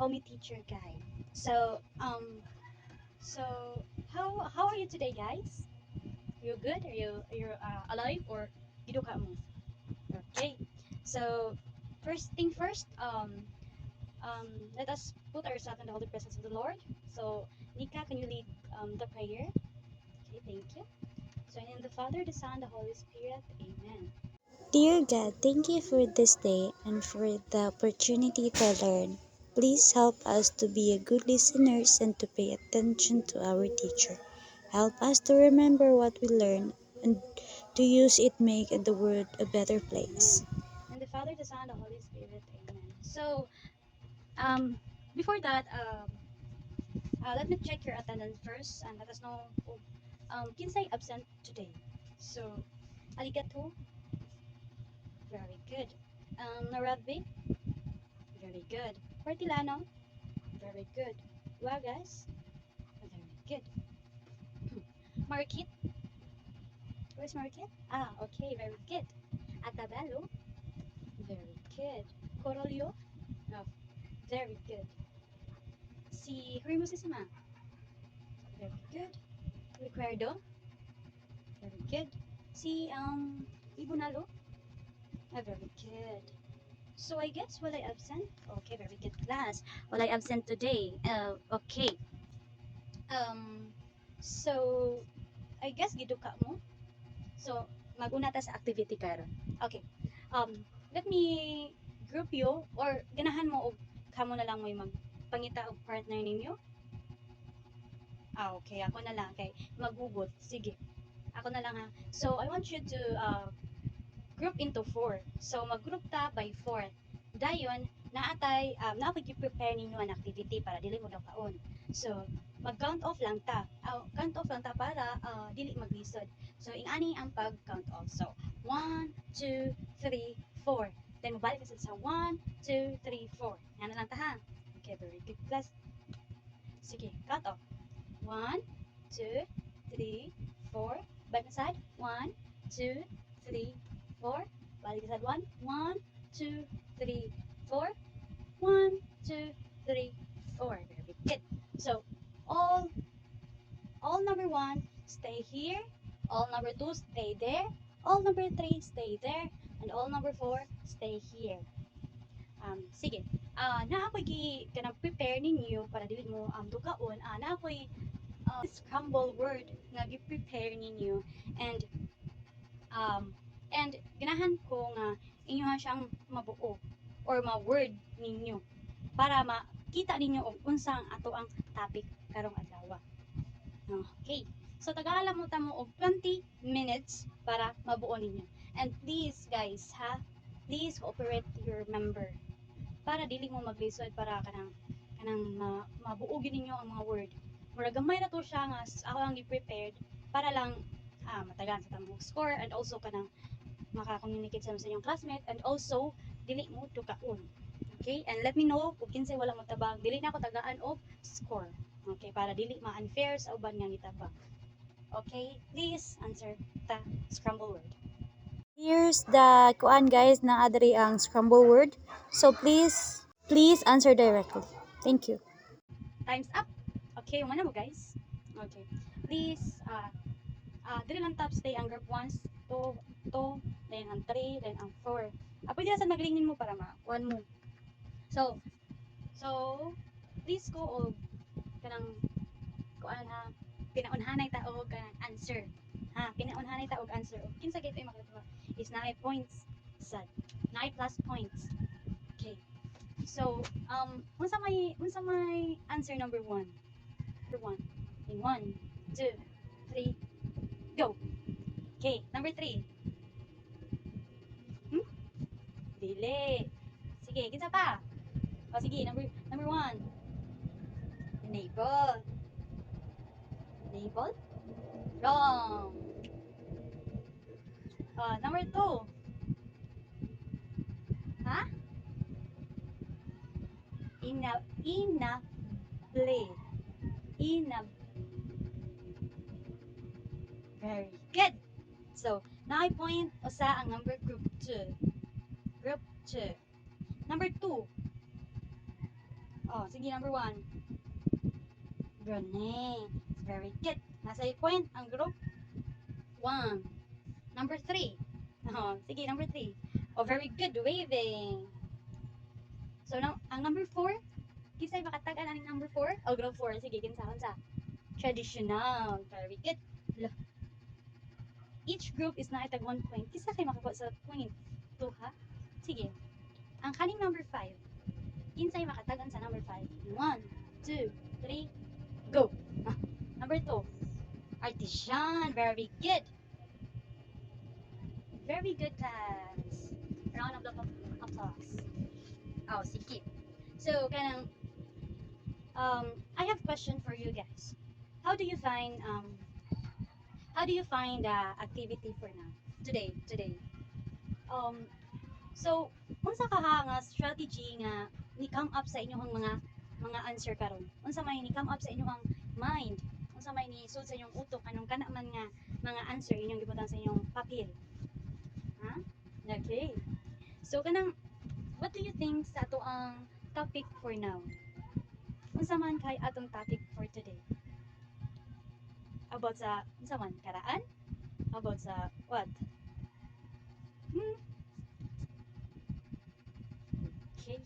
call me Teacher Guy. So how are you today, guys? You good? Are you alive or gido ka mo? Okay. So first thing first, let us put ourselves in the holy presence of the Lord. So Nika, can you lead the prayer? Okay, thank you. So in the name of the Father, the Son, the Holy Spirit. Amen. Dear God, thank you for this day and for the opportunity to learn. Please help us to be a good listeners and to pay attention to our teacher. Help us to remember what we learn and to use it make the world a better place. And the Father, the Son, the Holy Spirit. Amen. So um, before that, let me check your attendance first and let us know kung kinsay absent today. So, arigato, very good. Narabbi, very good. Hortilano, very good. Wagas, very good. Marikit, where's Marikit? Ah, okay, very good. Atabelo, very good. Corolio, oh, very good. Si Hermosissima, very good. Ricardo, very good. Si Ibunalo, very good. So I guess will I absent? Okay, very good class. Will I absent today? Okay. Um, so I guess giduka mo. So maguna ta sa activity karon. Okay. Let me group you or ganahan mo og kamo na lang mo magpangita og partner ninyo. Ah, okay. Ako na lang kay magugot. Sige. Ako na lang ha. So I want you to group into four. So mag-group ta by four. Dayon naapay gi-prepare ninyo an activity para dili mo daw kaon. So mag-count off lang ta. Count off lang ta para dili maglisod. So ingani ang pag-count off. So 1 2 3 4. Then mabalik ka sa 1 2 3 4. Yan na lang ta ha. Okay, very good class. Sige, count off. 1 2 3 4. Balik na side. 1 2 3 4. Balik sa 1. 1 2 3 4. 1 2 3 4. Very good. So all all number 1 stay here. All number 2 stay there. All number 3 stay there. And all number 4 stay here. Sige. Na ako'y kanang prepare ninyo para dili mo dukaon. Na ako'y scramble word nga gi-prepare ninyo and um, ganahan ko nga inyo siyang mabuo or ma-word ninyo para makita ninyo og unsa ang ato ang topic karong adlaw. Okay. So tagala mo ta mo og 20 minutes para mabuo ninyo. And please guys ha, please cooperate to your member para dili mo maglisod para kanang mabuo gyud ninyo ang mga word. Mura gamay na to siya nga ako ang gi-prepared para lang matagaan sa tamong score and also kanang maka-communicate sa inyong classmate and also dili mo tukaon. Okay? And let me know kung kinsay wala mo tabang, dili na ako tagaan og score. Okay, para dili ma-unfair sa uban nga nitabang. Okay, please answer the scramble word. Here's the kuan guys na adri ang scramble word. So please answer directly. Thank you. Time's up. Okay, umana mo guys. Okay. Please dili lang top stay ang group 1, 2, then ang 3, then ang 4. Pwede na sa maglingin mo para ma-1 mo. So, please go og kanang kuan ha, pinaunhanay ta og kanang answer. Ha, pinaunhanay ta og answer. Og kinsa gid ay makatuwa is 9 points sad. 9 plus points. Okay. So, unsa may answer number 1? Number 1. In 1, 2, 3, go. Okay, number 3. Dili. Sige, kinsa pa? O sige, number 1. Enable. Enable? Wrong. Number 2. Ha? Inable. Inab. Very good. So, na point usa ang number group 2. Group 2. Number 2. Oh, sige, number 1. Brunei. Very good. Nasa point ang group 1. Number 3. Oh, sige, number 3. Oh, very good. Waving. So, ang number 4, kisay makatagan ang number 4? Oh, group 4. Sige, kinsaon sa traditional. Very good. Look. Each group is na itag 1 point. Kisa kayo makakuha sa point 2, ha? Sige. Ang kaning number 5. Kinsay makatagan sa number 5? 1, 2, 3, go! Ah, number 2. Artisan. Very good. Very good, class. Round of applause. Oh, sige. So, kanang, I have question for you guys. How do you find the activity for now? Today. So, unsa ka ha nga strategy nga ni come up sa inyong mga answer karon? Unsa may ni come up sa inyong mind? Unsa may ni sud sa inyong utok anong kana man nga mga answer inyong gibutan sa inyong papel? Ha? Okay. So kanang what do you think sa ato ang topic for now? Unsa man kay atong topic for today? About sa unsa man karaan? About sa what? Okay.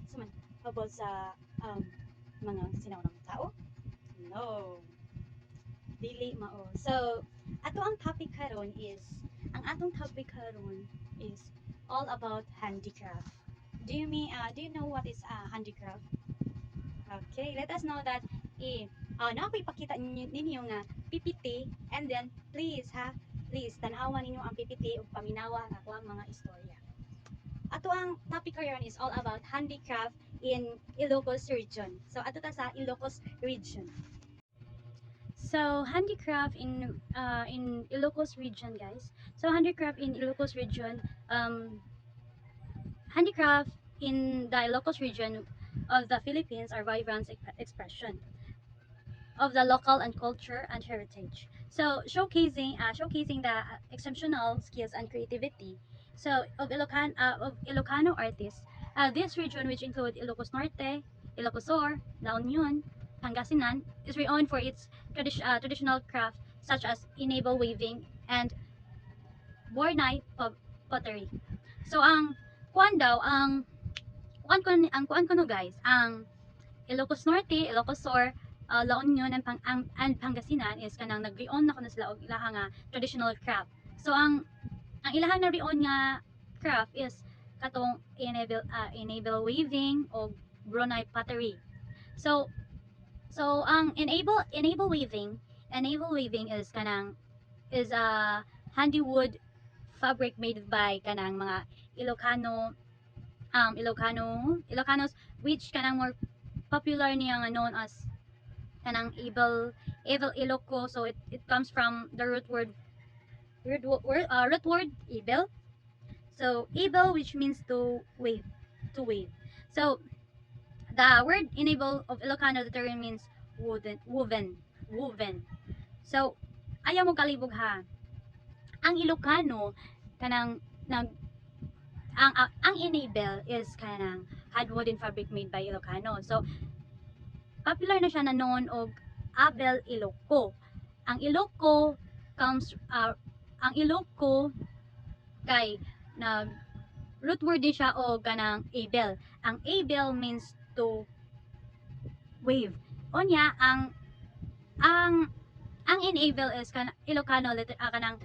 Unsa man about sa mga sinaunang tao? No. Dili mao. So, ato ang topic karon is all about handicraft. Do you know what is handicraft? Okay, let us know that na ako ipakita ninyo nga PPT, and then please tanawan ninyo ang PPT ug paminawa nga ako ang mga istorya. Ato ang topic karon is all about handicraft in Ilocos region. So ato ta sa Ilocos region. So handicraft in Ilocos region, guys. So handicraft in Ilocos region, handicraft in the Ilocos region of the Philippines are vibrant expression of the local and culture and heritage. So showcasing the exceptional skills and creativity. So of Ilocano artists, this region, which include Ilocos Norte, Ilocos Sur, La Union, Pangasinan, is renowned for its traditional craft such as enable weaving and Bornay pottery. So ang kuan daw ang kuan ko no guys, ang Ilocos Norte, Ilocos Sur, La Union and Pangasinan is kanang nag-reon na kuno sila og ilaha nga traditional craft. So ang ilahang na reon nga craft is katong enable weaving o Brunei pottery. So ang enable weaving is a handy wood fabric made by kanang mga Ilocanos, which kanang more popular niya nga known as kanang able Iloco. So it comes from the root word able. So able, which means to wave. So the word enable of Ilocano, the term means woven. So ayaw mo kalibog ha. Ang Ilocano kanang ang enable is kanang hard wooden fabric made by Ilocano. So popular na siya na known og Abel Iloco. Ang Iloco kay na root word din siya o kanang able. Ang able means to wave. Onya ang enable is Ilocano kanang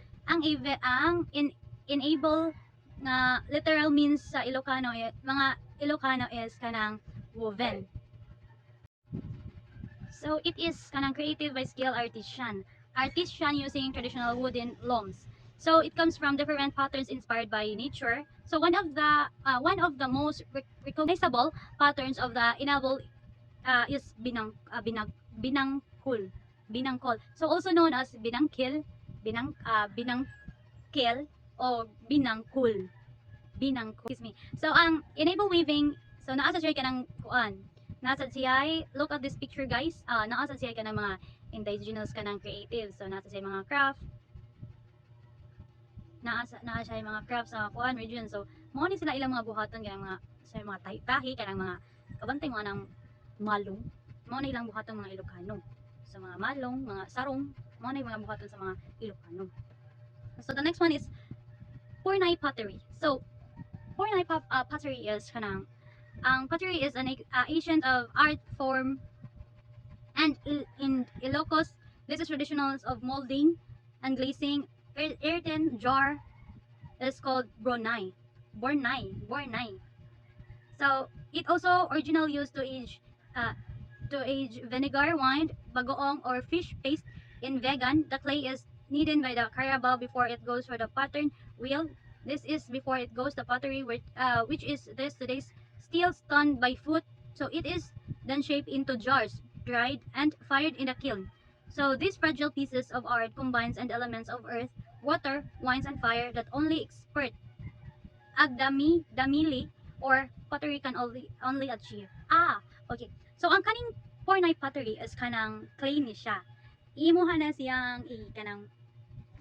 enable nga literal means sa Ilocano mga Ilocano is kanang woven. So it is kanang creative by skilled artisan using traditional wooden looms. So it comes from different patterns inspired by nature. So one of the most recognizable patterns of the enable is binangkol. So also known as binangkil, o binangkul. Excuse me. So ang enable weaving, so naa sa siya kanang kuan. Nasa siya, look at this picture guys. Naa sa siya kanang mga indigenous kanang creative. So nasa siya mga craft. Naa siya mga craft sa kuan region. So mo ni sila ilang mga buhaton kanang mga sa mga tahi kanang mga kabantay mo ng malong, mao na ilang buhaton mga Ilocano. Sa mga malong, mga sarong, mao na yung mga buhaton sa mga Ilocano. So the next one is Purnai pottery. So Purnai pottery is kanang ang pottery is an ancient of art form and in Ilocos this is traditionals of molding and glazing earthen jar is called Bornai. Bornai. So it also original used uh, to age vinegar, wine, bagoong, or fish paste in vegan. The clay is kneaded by the carabao before it goes for the pattern wheel. This is before it goes the pottery, which is this today's still stunned by foot. So it is then shaped into jars, dried, and fired in a kiln. So these fragile pieces of art combines and elements of earth, water, wines, and fire that only expert damili or pottery can only achieve. Okay. So ang kaning Pornay pottery is kanang clay ni siya. Imuha na siyang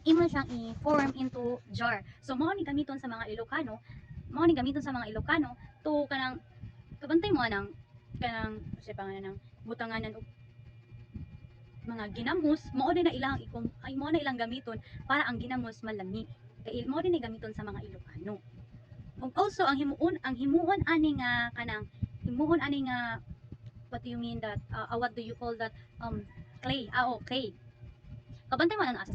imo siyang i-form into jar. So mao ni gamiton sa mga Ilocano to kanang kabantay mo kanang sa pangalan ng butanganan og mga ginamos mao din na ilang gamiton para ang ginamos malami. Kay mao din ni gamiton sa mga Ilocano. Ug also ang himuon ani nga what do you mean that what do you call that clay clay kabantay mo na nasa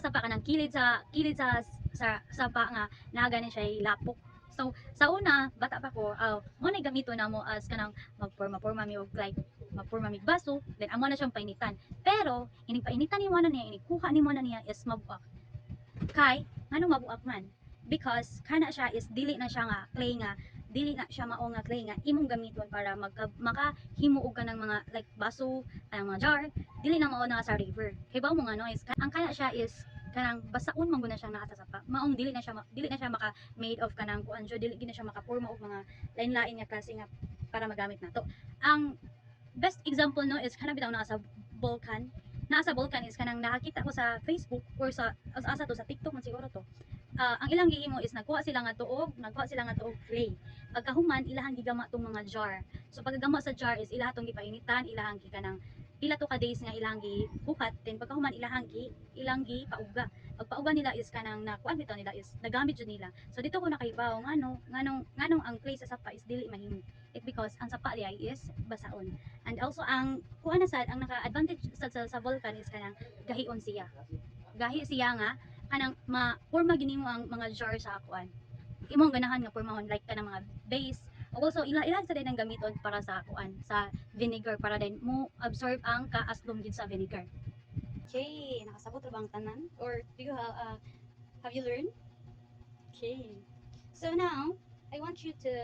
sapa ka ng kilid sa sapa nga naga ni siya lapok. So sa una bata pa ko mo na gamito na mo as kanang magporma mi og like magporma mi baso then amo na siyang painitan pero ining painitan ni mo na niya inikuha ni mo na niya is mabuak kay ngano mabuak man because kana siya is dili na siya nga clay nga dili na siya mao nga clay nga imong gamiton para makahimo og kanang mga like baso kanang mga jar dili na mao na sa river kay ba mo nga no is ang kana siya is kanang basaon man gud na siya naa sa sapa maong dili na siya maka made of kanang kuan siya dili gid na siya makapurma og mga lain-lain nga klase nga para magamit nato. Ang best example no is kanang bitaw naa sa volcan is kanang nakakita ko sa Facebook or sa asa to sa TikTok man siguro to. Ang ilang gihimo is nagkuha sila nga tuog clay. Pagkahuman ilahang gigama tong mga jar. So pagkagama sa jar is ilaha tong gipainitan, ilahang gikanang pila to ka days nga ilang gibuhat, then pagkahuman ilang pauga. Pagpauga nila is kanang nakuan bitaw nila is nagamit jud nila. So dito ko nakaibaw nganong ang clay sa sapa is dili mahimo. It because ang sapa diay is basaon. And also ang kuan na sad ang naka-advantage sa volcan is kanang gahion siya. Gahi siya nga kanang porma gini mo ang mga jar sa akuan imong ganahan nga pormahon like kanang mga base also ilan sa din ang gamiton para sa akuan sa vinegar para din mo absorb ang kaaslom gid sa vinegar. Okay, nakasabot ra ba ang tanan or do you have you learned? Okay, so now I want you to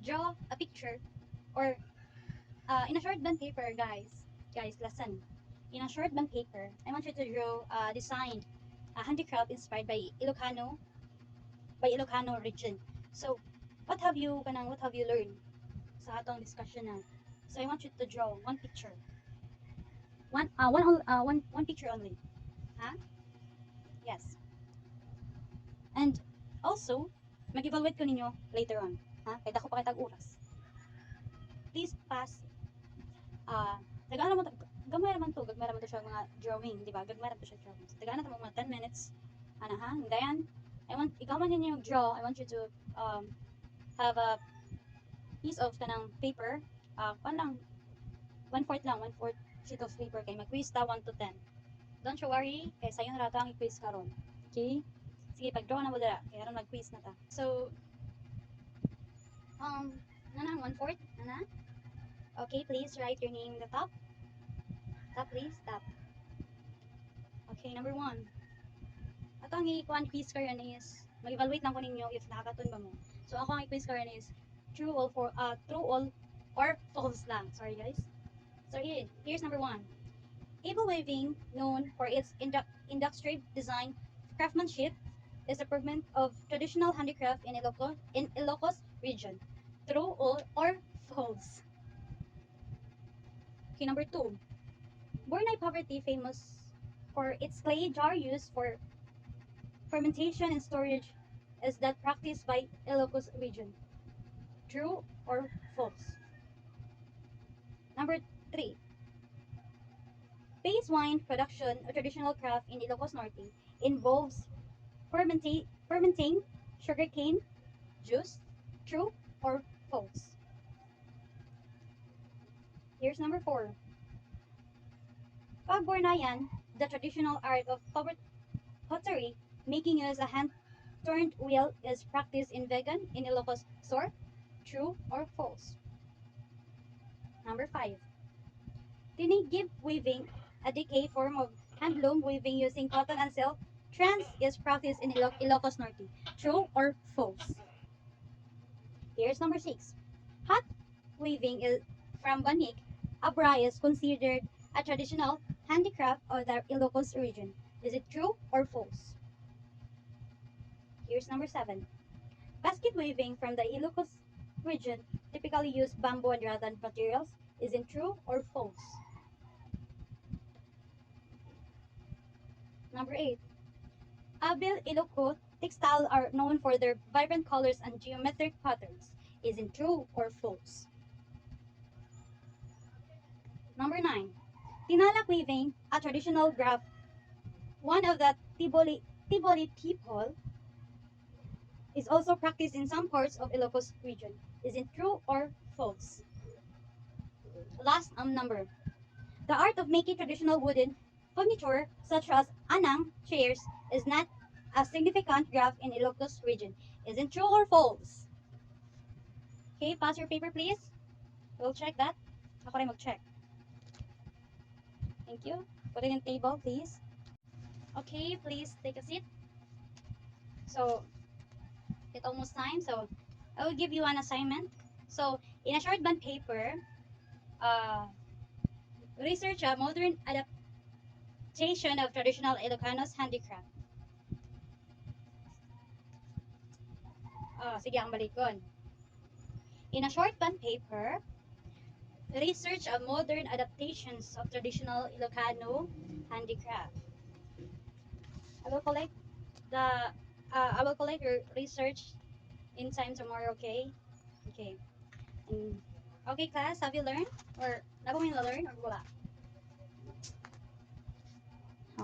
draw a picture or in a short bond paper guys listen. In a short bond paper, I want you to draw designed a handicraft inspired by Ilocano region. So, what have you learned sa atong discussion na? So, I want you to draw one picture. One picture only. Huh? Yes. And also, mag-evaluate ko ninyo later on. Ha? Kaya dako pa kitag oras. Please pass gamay naman to siya mga drawing, di ba? Gagmay naman to siya drawing. So, tagaan naman mga 10 minutes. Dayan. Ikaman ninyo yung draw. I want you to have a piece of kanang paper. Lang, 1/4 sheet of paper kay mag-quiz ta 1 to 10. Don't you worry, kay sayo na rato ang i-quiz karon. Okay? Sige, pag-draw na mo dala. Kaya ron mag-quiz na ta. So, nanang 1/4? Nana? Okay, please write your name in the top. Top, please. Top. Okay, number 1. Ato ang i-kuan quiz karon is mag-evaluate lang ko ninyo if nakakatun ba mo. So ako ang i-quiz karon is true all or false lang. Sorry guys. So here's number 1. Able weaving, known for its industrial design craftsmanship, is a pigment of traditional handicraft in Ilocos region. True or false? Okay, number 2. Bornay poverty famous for its clay jar used for fermentation and storage is that practiced by Ilocos region. True or false? Number 3. Base wine production, a traditional craft in Ilocos Norte, involves fermenting sugarcane juice. True or false? Here's number 4. Pagbornayan, the traditional art of pottery, making use a hand-turned wheel, is practiced in Vegan in Ilocos Sur. True or false? Number 5. Tinigib weaving, a decay form of handloom weaving using cotton and silk, trends is practiced in Ilocos Norte. True or false? Here's number 6. Hat weaving is from Banik, Abra is considered a traditional handicraft of the Ilocos region. Is it true or false? Here's number 7. Basket weaving from the Ilocos region typically use bamboo and rattan materials. Is it true or false? Number 8. Abil Iloco textiles are known for their vibrant colors and geometric patterns. Is it true or false? Number 9. Tinalak weaving, a traditional craft, one of the Tiboli people, is also practiced in some parts of Ilocos region. Is it true or false? Last number. The art of making traditional wooden furniture such as anang chairs is not a significant craft in Ilocos region. Is it true or false? Okay, pass your paper please. We'll check that. Ako rin mag-check. Thank you. Put it in table please. Okay, please take a seat. So, it's almost time. So, I will give you an assignment. So, in a short bond paper, uh, research a modern adaptation of traditional Ilocanos handicraft. Sige, ang balikon. In a short bond paper, research a modern adaptations of traditional Ilocano handicraft. I will collect your research in time tomorrow, okay? Okay. Okay, class, have you learned? Or nago mo learn or wala?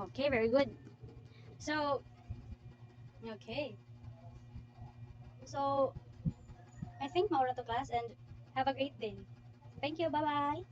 Okay, very good. So, okay. So, I think maura to class and have a great day. Thank you. Bye-bye.